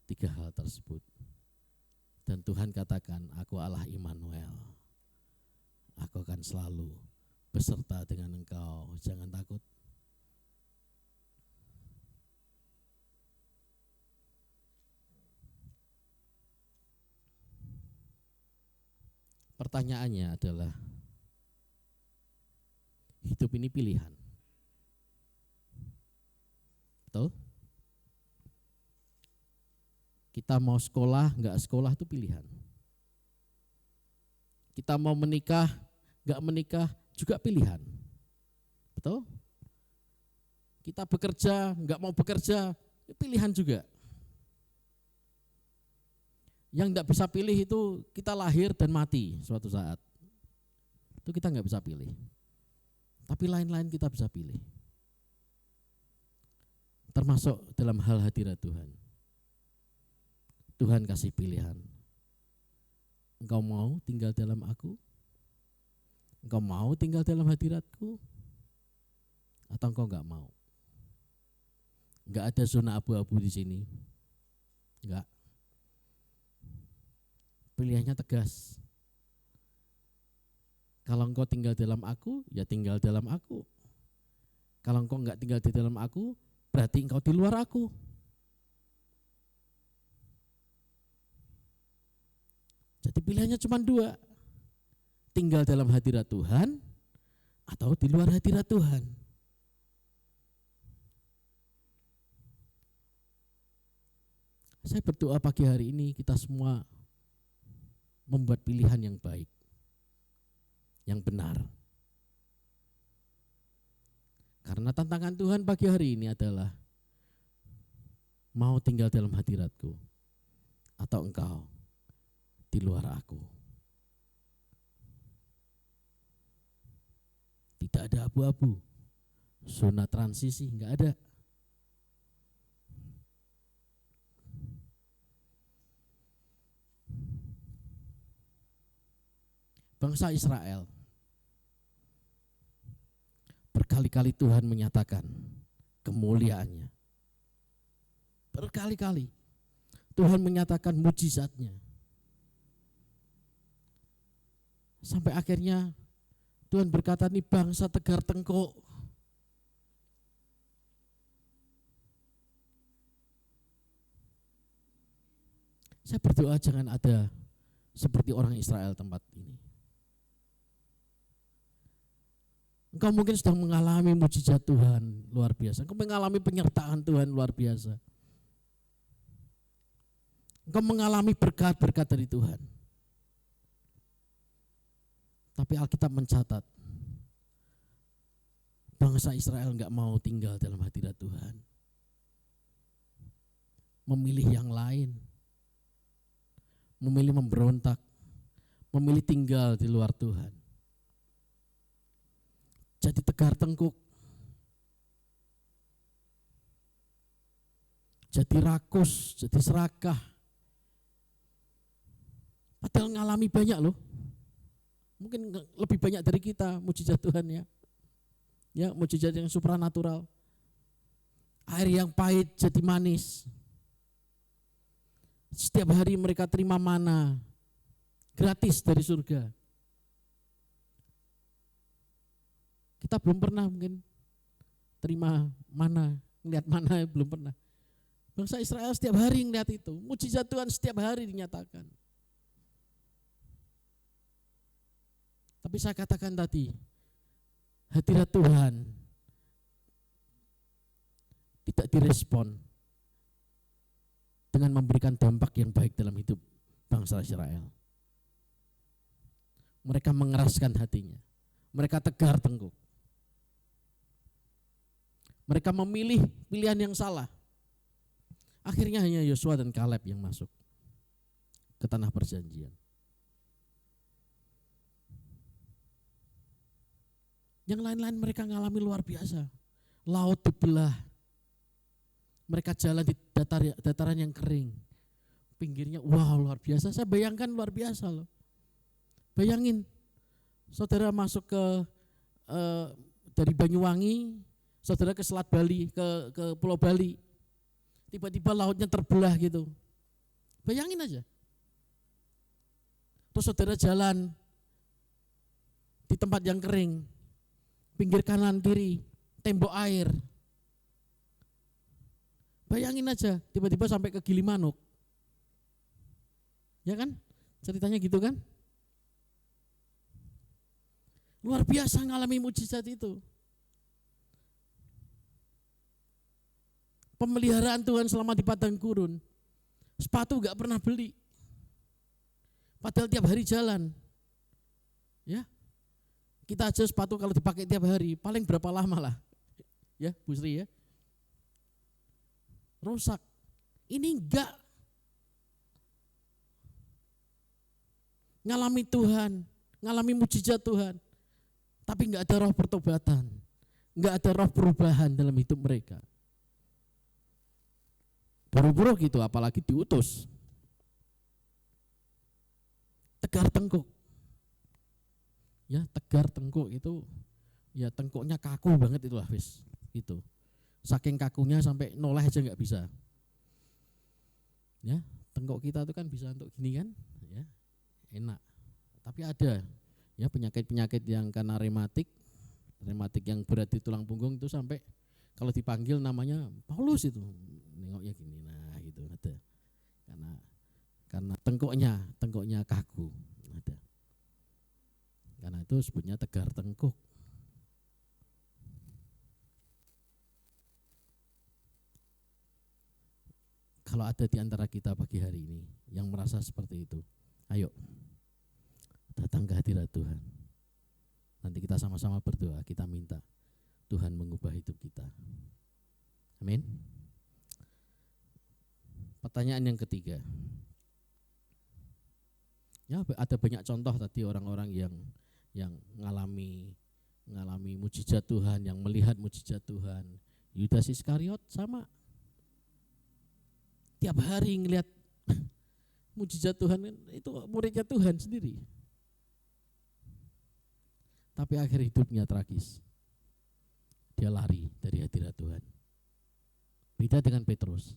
Speaker 1: 3 hal tersebut. Dan Tuhan katakan, aku Allah Immanuel. Aku akan selalu beserta dengan engkau, jangan takut. Pertanyaannya adalah, hidup ini pilihan. Betul? Kita mau sekolah, enggak sekolah itu pilihan. Kita mau menikah, enggak menikah juga pilihan. Betul? Kita bekerja, enggak mau bekerja, pilihan juga. Yang tidak bisa pilih itu kita lahir dan mati suatu saat. Itu kita nggak bisa pilih. Tapi lain-lain kita bisa pilih. Termasuk dalam hal hadirat Tuhan. Tuhan kasih pilihan. Engkau mau tinggal dalam aku? Engkau mau tinggal dalam hadiratku? Atau engkau enggak mau? Enggak ada zona abu-abu di sini. Enggak. Pilihannya tegas. Kalau engkau tinggal dalam aku, ya tinggal dalam aku. Kalau engkau enggak tinggal di dalam aku, berarti engkau di luar aku. Jadi pilihannya cuma dua. Tinggal dalam hadirat Tuhan atau di luar hadirat Tuhan. Saya berdoa pagi hari ini kita semua membuat pilihan yang baik, yang benar. Karena tantangan Tuhan pagi hari ini adalah mau tinggal dalam hadiratku atau engkau di luar aku. Tidak ada abu-abu, zona transisi enggak ada. Bangsa Israel, berkali-kali Tuhan menyatakan kemuliaannya. Berkali-kali Tuhan menyatakan mujizatnya. Sampai akhirnya Tuhan berkata, ini bangsa tegar tengkuk. Saya berdoa jangan ada seperti orang Israel tempat ini. Engkau mungkin sudah mengalami mujizat Tuhan luar biasa. Engkau mengalami penyertaan Tuhan luar biasa. Engkau mengalami berkat-berkat dari Tuhan. Tapi Alkitab mencatat bangsa Israel enggak mau tinggal dalam hadirat Tuhan. Memilih yang lain. Memilih memberontak. Memilih tinggal di luar Tuhan. Jadi tegar tengkuk. Jadi rakus, jadi serakah. Padahal ngalami banyak loh. Mungkin lebih banyak dari kita mujizat Tuhan ya. Ya, mujizat yang supranatural. Air yang pahit jadi manis. Setiap hari mereka terima mana gratis dari surga. Kita belum pernah mungkin terima mana, ngeliat mana belum pernah. Bangsa Israel setiap hari ngeliat itu. Mujizat Tuhan setiap hari dinyatakan. Tapi saya katakan tadi, hadirat Tuhan tidak direspon dengan memberikan dampak yang baik dalam hidup bangsa Israel. Mereka mengeraskan hatinya. Mereka tegar tengkuk. Mereka memilih pilihan yang salah. Akhirnya hanya Yosua dan Kaleb yang masuk ke tanah perjanjian. Yang lain-lain mereka ngalami luar biasa. Laut dibelah. Mereka jalan di dataran yang kering. Pinggirnya wow luar biasa. Saya bayangkan luar biasa loh. Bayangin saudara masuk ke dari Banyuwangi, saudara ke Selat Bali, ke Pulau Bali. Tiba-tiba lautnya terbelah gitu. Bayangin aja. Terus saudara jalan di tempat yang kering. Pinggir kanan kiri, tembok air. Bayangin aja, tiba-tiba sampai ke Gilimanuk. Ya kan? Ceritanya gitu kan? Luar biasa ngalami mujizat itu. Pemeliharaan Tuhan selama di padang gurun. Sepatu gak pernah beli. Padahal tiap hari jalan. Ya. Kita aja sepatu kalau dipakai tiap hari, paling berapa lama lah. Ya, Bu Sri ya. Rusak. Ini enggak. ngalami Tuhan, ngalami mujizat Tuhan, tapi nggak ada roh pertobatan, nggak ada roh perubahan dalam hidup mereka. Buru-buru gitu, apalagi diutus. Tegar tengkuk. Ya, tegar tengkuk itu, ya tengkuknya kaku banget itu Hafiz. Gitu. Saking kakunya sampai noleh aja nggak bisa. Ya, tengkuk kita itu kan bisa untuk gini kan, ya, enak. Tapi ada ya penyakit-penyakit yang karena rematik yang berat di tulang punggung itu sampai kalau dipanggil namanya Paulus itu nengoknya gini, nah gitu ada. Karena tengkuknya kaku ada. Karena itu sebutnya tegar tengkuk. Kalau ada di antara kita pagi hari ini yang merasa seperti itu, ayo datang ke hadirat Tuhan. Nanti kita sama-sama berdoa, kita minta Tuhan mengubah hidup kita. Amin. Pertanyaan yang ketiga. Ya, ada banyak contoh tadi orang-orang yang ngalami mujizat Tuhan, yang melihat mujizat Tuhan. Yudas Iskariot sama. Tiap hari ngelihat mujizat Tuhan, itu muridnya Tuhan sendiri. Tapi akhir hidupnya tragis. Dia lari dari hadirat Tuhan. Beda dengan Petrus.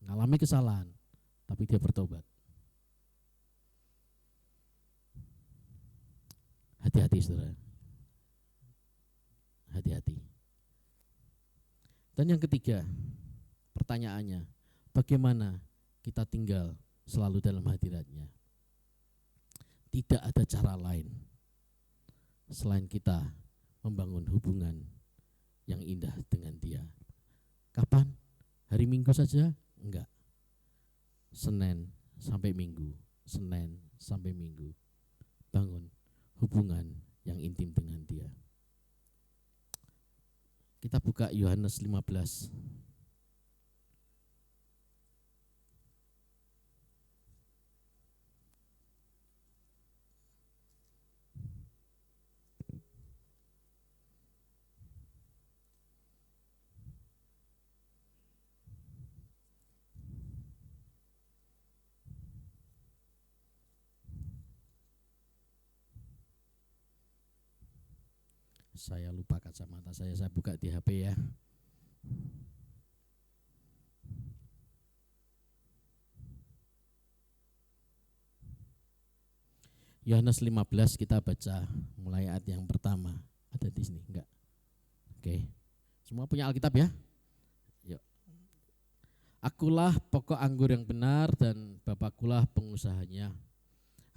Speaker 1: Ngalami kesalahan, tapi dia bertobat. Hati-hati saudara. Hati-hati. Dan yang ketiga, pertanyaannya, bagaimana kita tinggal selalu dalam hadiratnya? Tidak ada cara lain selain kita membangun hubungan yang indah dengan Dia. Kapan? Hari Minggu saja? Enggak. Senin sampai Minggu, Senin sampai Minggu. Bangun hubungan yang intim dengan Dia. Kita buka Yohanes 15. Saya lupa kacamata saya buka di HP ya. Yohanes 15 kita baca mulai ayat yang pertama. Ada di sini enggak? Oke. Semua punya Alkitab ya? Yuk. Akulah pokok anggur yang benar dan Bapakulah pengusahanya.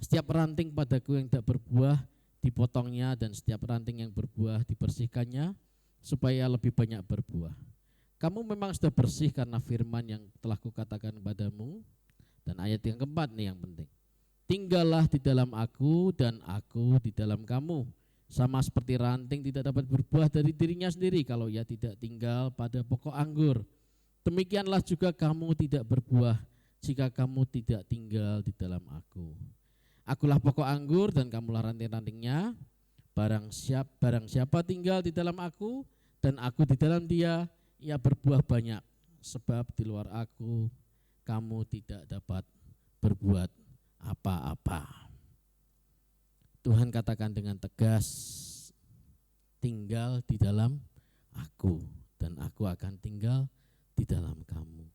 Speaker 1: Setiap ranting padaku yang tak berbuah dipotongnya, dan setiap ranting yang berbuah dibersihkannya supaya lebih banyak berbuah. Kamu memang sudah bersih karena firman yang telah kukatakan kepadamu. Dan ayat yang keempat nih yang penting. Tinggallah di dalam aku dan aku di dalam kamu. Sama seperti ranting tidak dapat berbuah dari dirinya sendiri kalau ia tidak tinggal pada pokok anggur. Demikianlah juga kamu tidak berbuah jika kamu tidak tinggal di dalam aku. Akulah pokok anggur dan kamulah ranting-rantingnya. Barang siapa tinggal di dalam aku dan aku di dalam dia, ia berbuah banyak. Sebab di luar aku kamu tidak dapat berbuat apa-apa. Tuhan katakan dengan tegas, tinggal di dalam aku dan aku akan tinggal di dalam kamu.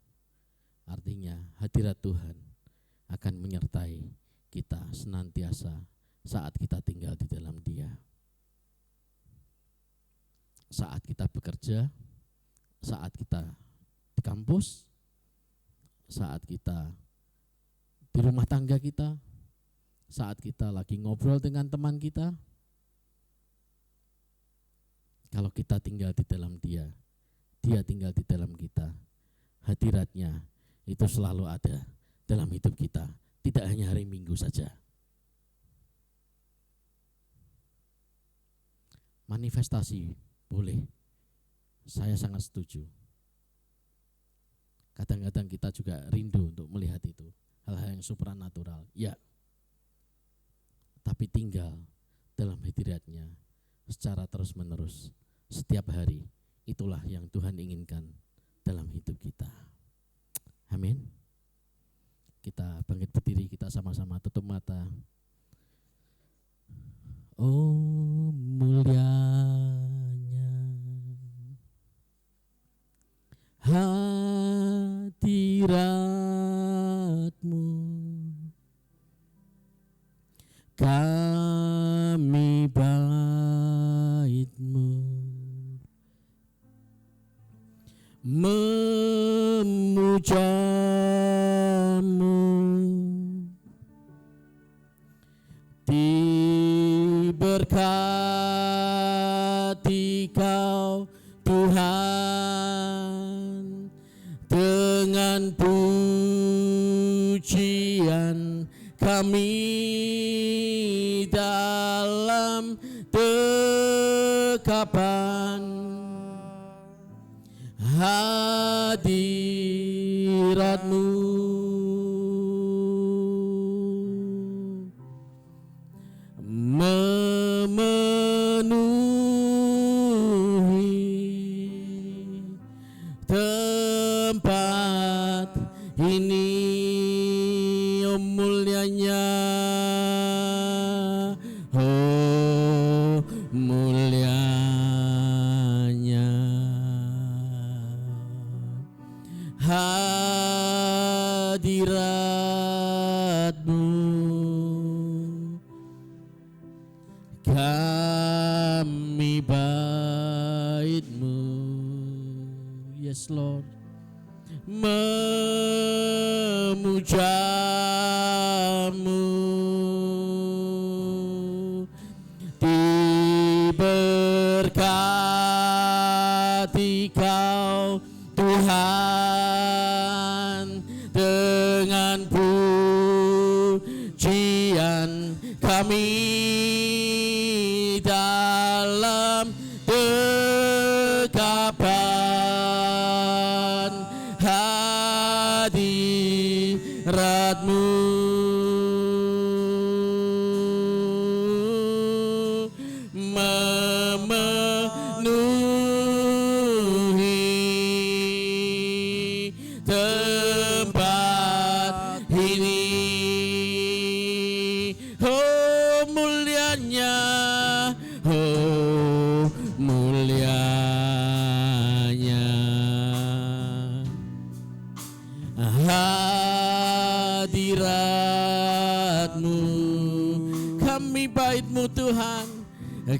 Speaker 1: Artinya hadirat Tuhan akan menyertai kita senantiasa saat kita tinggal di dalam Dia. Saat kita bekerja, saat kita di kampus, saat kita di rumah tangga kita, saat kita lagi ngobrol dengan teman kita. Kalau kita tinggal di dalam Dia, Dia tinggal di dalam kita. Hadiratnya itu selalu ada dalam hidup kita. Tidak hanya hari Minggu saja. Manifestasi boleh. Saya sangat setuju. Kadang-kadang kita juga rindu untuk melihat itu. Hal-hal yang supranatural. Ya, tapi tinggal dalam hadirat-Nya secara terus-menerus setiap hari. Itulah yang Tuhan inginkan dalam hidup kita. Amin. Kita bangkit berdiri, kita sama-sama tutup mata. Oh mulianya hadirat-Mu, kami bait-Mu memuja-Mu, diberkati Kau Tuhan dengan pujian kami dalam dekapan hadirat-Mu. Memenuhi tempat ini, oh mulianya, oh mulianya hadirat-Mu, kami bait-Mu. Yes Lord. Memuja-Mu, diberkati Kau Tuhan dengan pujian kami dalam dekapan hadirat-Mu. Memenuhi tempat ini, oh mulianya, oh mulianya hadirat-Mu, kami bait-Mu Tuhan,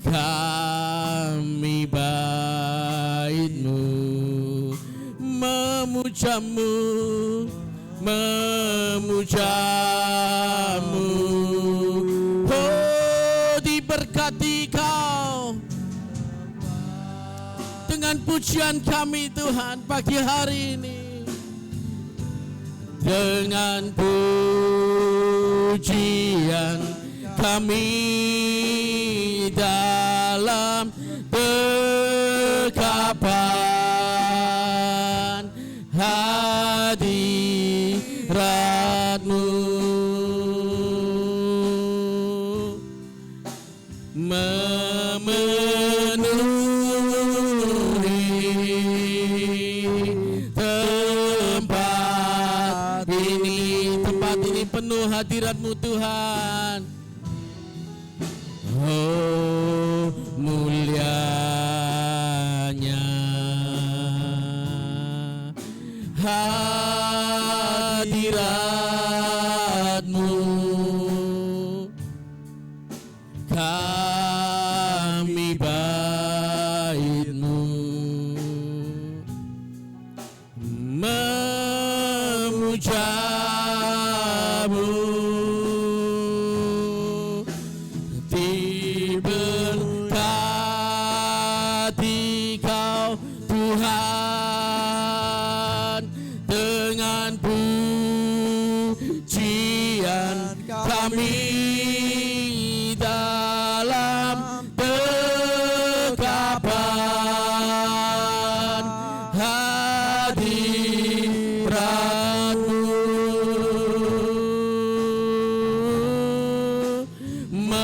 Speaker 1: kami bait-Mu, memuja-Mu, memuja-Mu. Oh diberkati Kau dengan pujian kami Tuhan pagi hari ini, dengan pujian kami dalam dekapan hadirat-Mu, memenuhi tempat ini penuh hadirat-Mu Tuhan. Oh mulianya hadirat-Mu, kami bait-Mu, memuja-Mu, diberkati Kau Tuhan dengan pujian kami dalam dekapan hadirat-Mu, memenuhi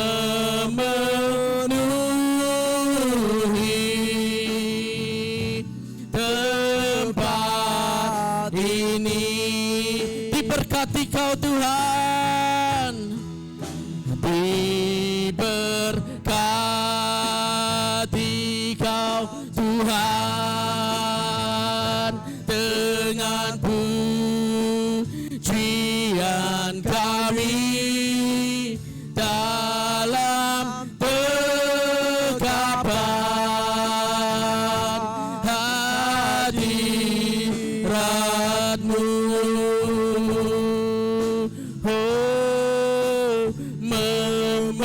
Speaker 1: ini. Diberkati kau Tuhan, diberkati kau Tuhan, dengan pujian kami dalam dekapan hadirat-Mu. Oh, memenuhi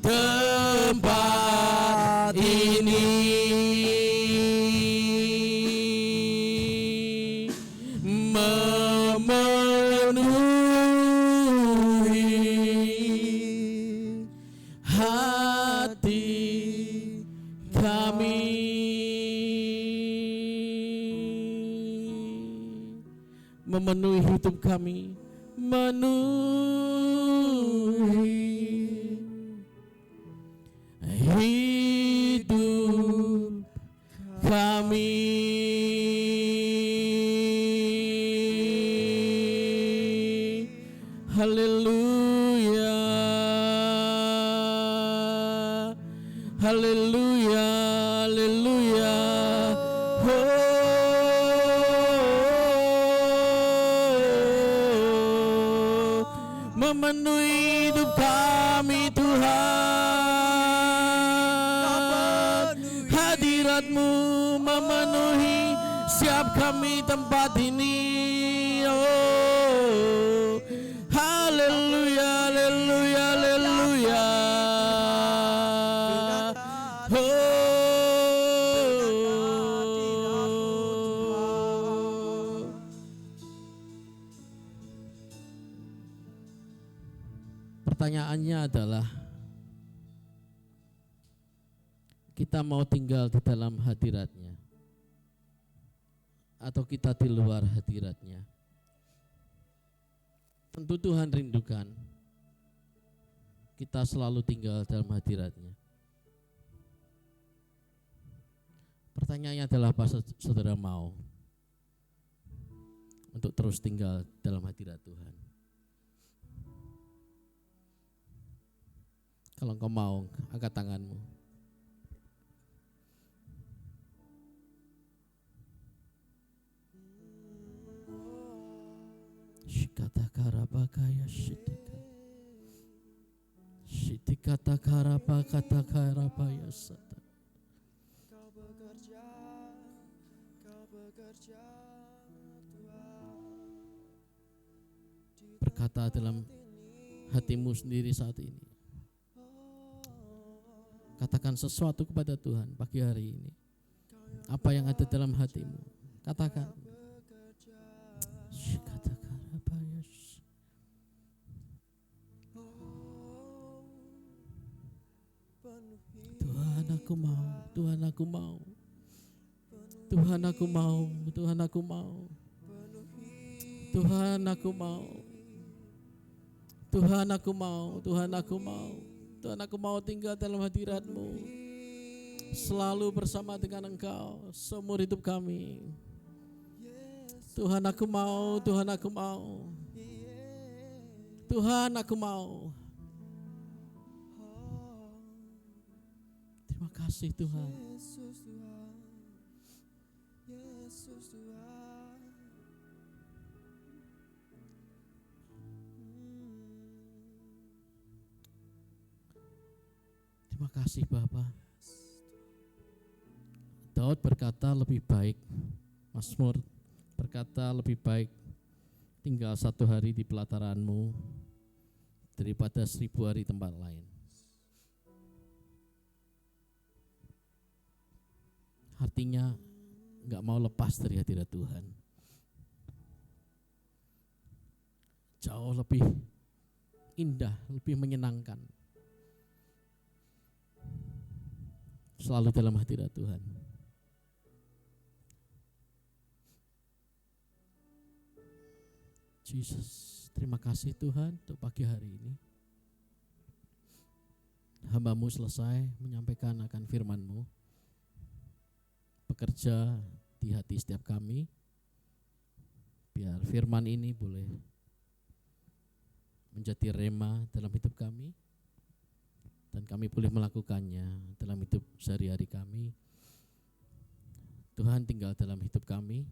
Speaker 1: tempat ini, memenuhi hati kami, memenuhi hidup kami, memenuhi hidup kami. Haleluya, haleluya, haleluya. Oh, memenuhi hidup kami Tuhan, hadirat-Mu memenuhi siap kami tempat ini. Oh, haleluya, haleluya, haleluya. Oh, pertanyaannya adalah, kita mau tinggal di dalam hadirat-Nya atau kita di luar hadirat-Nya? Tentu Tuhan rindukan kita selalu tinggal dalam hadirat-Nya. Pertanyaannya adalah, apa saudara mau untuk terus tinggal dalam hadirat Tuhan? Kalau engkau mau, angkat tanganmu. Shikata karabakaya shitika, shitikata karabakata karabaya sata.
Speaker 2: Kau bekerja Tuhan.
Speaker 1: Berkata dalam hatimu sendiri saat ini. Katakan sesuatu kepada Tuhan pagi hari ini. Apa yang ada dalam hatimu, katakan. Tuhan aku mau, Tuhan aku mau, Tuhan aku mau, Tuhan aku mau, Tuhan aku mau, Tuhan aku mau, Tuhan aku mau, Tuhan aku mau tinggal dalam hadirat-Mu, selalu bersama dengan Engkau seumur hidup kami. Tuhan aku mau, Tuhan aku mau, Tuhan aku mau. Terima kasih Tuhan.
Speaker 2: Yesus Tuhan, Yesus Tuhan.
Speaker 1: Terima kasih Bapa. Daud berkata lebih baik, Mazmur berkata lebih baik tinggal 1 hari di pelataran-Mu daripada 1000 hari tempat lain. Artinya gak mau lepas dari hadirat Tuhan. Jauh lebih indah, lebih menyenangkan selalu dalam hadirat Tuhan. Jesus, terima kasih Tuhan untuk pagi hari ini. Hamba-Mu selesai menyampaikan akan firman-Mu. bekerja di hati setiap kami. Biar firman ini boleh menjadi rema dalam hidup kami, dan kami boleh melakukannya dalam hidup sehari-hari kami. Tuhan tinggal dalam hidup kami.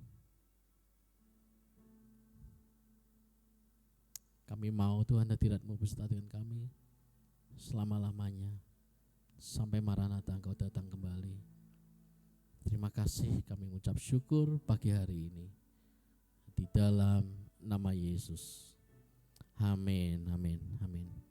Speaker 1: Kami mau Tuhan hadirat-Mu beserta dengan kami selama-lamanya, sampai Maranatha Engkau datang kembali. Terima kasih, kami mengucap syukur pagi hari ini di dalam nama Yesus. Amin, amin, amin.